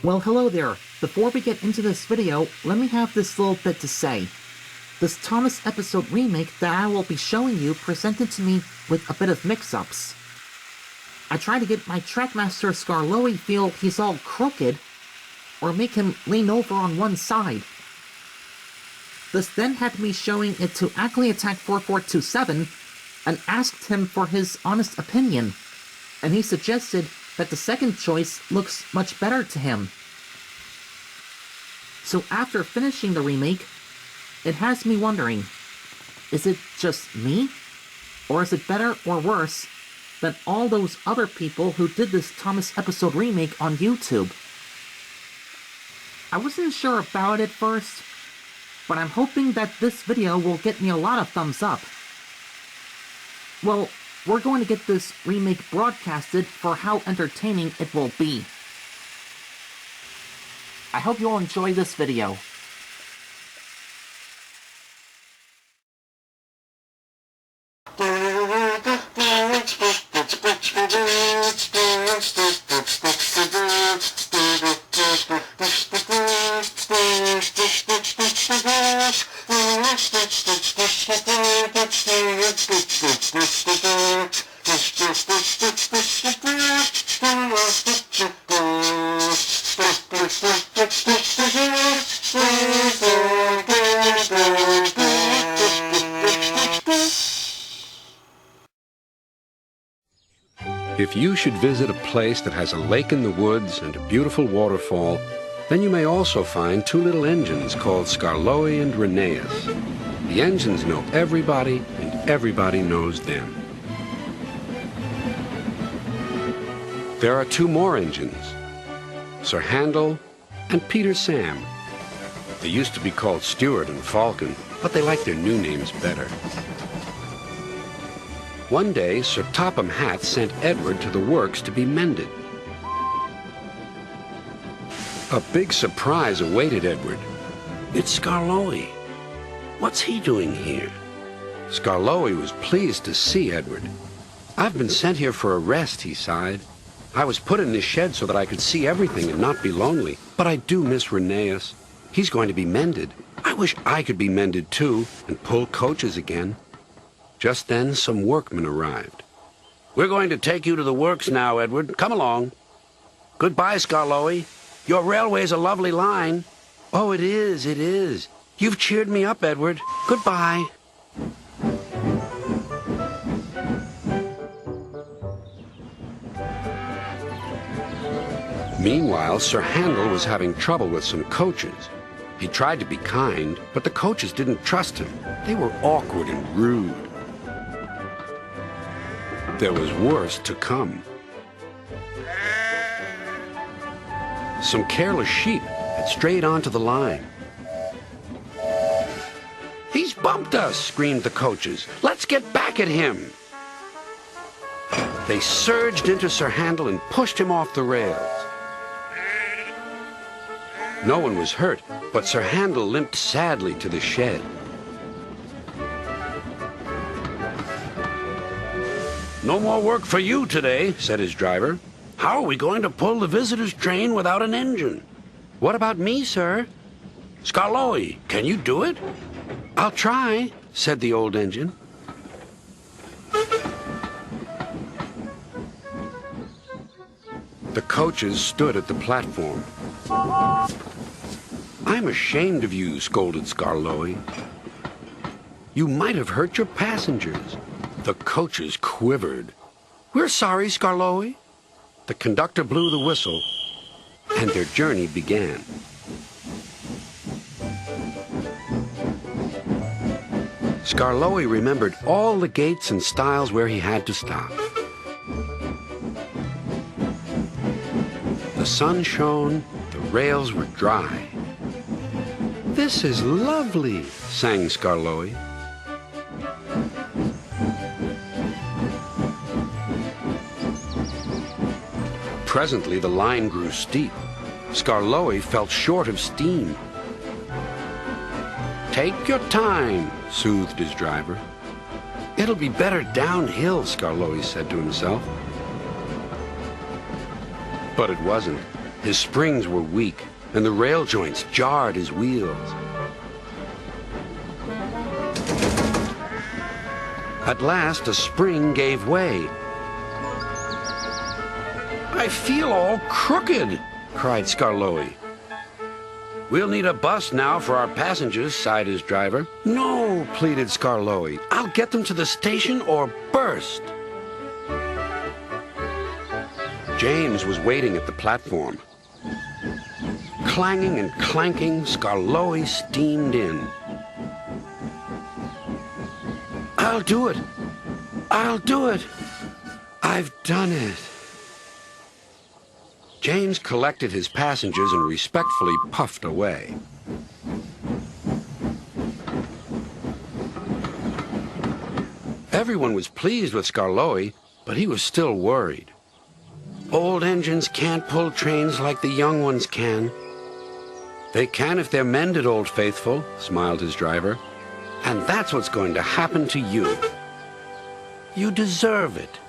Well, hello there. Before we get into this video, let me have this little bit to say. This Thomas episode remake that I will be showing you presented to me with a bit of mix-ups. I tried to get my Trackmaster Skarloey feel he's all crooked, or make him lean over on one side. This then had me showing it to Ackley Attack 4427 and asked him for his honest opinion, and he suggested that the second choice looks much better to him. So after finishing the remake, it has me wondering, is it just me? Or is it better or worse than all those other people who did this Thomas episode remake on YouTube? I wasn't sure about it at first, but I'm hoping that this video will get me a lot of thumbs up. Well, we're going to get this remake broadcasted for how entertaining it will be. I hope you'll enjoy this video. If you should visit a place that has a lake in the woods and a beautiful waterfall, then you may also find two little engines called Skarloey and Remake. The engines know everybody, and everybody knows them. There are two more engines, Sir Handel and Peter Sam. They used to be called Stuart and Falcon, but they like their new names better. One day, Sir Topham Hatt sent Edward to the works to be mended. A big surprise awaited Edward. It's Skarloey. What's he doing here? Skarloey was pleased to see Edward. I've been sent here for a rest, he sighed. I was put in this shed so that I could see everything and not be lonely. But I do miss Remake. He's going to be mended. I wish I could be mended too and pull coaches again. Just then, some workmen arrived. We're going to take you to the works now, Edward. Come along. Goodbye, Skarloey. Your railway's a lovely line. Oh, it is, it is. You've cheered me up, Edward. Goodbye. Meanwhile, Sir Handel was having trouble with some coaches. He tried to be kind, but the coaches didn't trust him. They were awkward and rude. There was worse to come. Some careless sheep had strayed onto the line. He's bumped us, screamed the coaches. Let's get back at him. They surged into Sir Handel and pushed him off the rails. No one was hurt, but Sir Handel limped sadly to the shed. No more work for you today, said his driver. How are we going to pull the visitors' train without an engine? What about me, sir? Skarloey, can you do it? I'll try, said the old engine. The coaches stood at the platform. I'm ashamed of you, scolded Skarloey. You might have hurt your passengers. The coaches quivered. We're sorry, Skarloey. The conductor blew the whistle, and their journey began. Skarloey remembered all the gates and stiles where he had to stop. The sun shone, the rails were dry. This is lovely, sang Skarloey. Presently, the line grew steep. Skarloey felt short of steam. Take your time, soothed his driver. It'll be better downhill, Skarloey said to himself. But it wasn't. His springs were weak, and the rail joints jarred his wheels. At last, a spring gave way. "I feel all crooked," cried Skarloey. "We'll need a bus now for our passengers," sighed his driver. "No," pleaded Skarloey. "I'll get them to the station or burst." James was waiting at the platform. Clanging and clanking, Skarloey steamed in. "I'll do it! I'll do it! I've done it!" James collected his passengers and respectfully puffed away. Everyone was pleased with Skarloey, but he was still worried. "Old engines can't pull trains like the young ones can." "They can if they're mended, Old Faithful," smiled his driver. "And that's what's going to happen to you. You deserve it."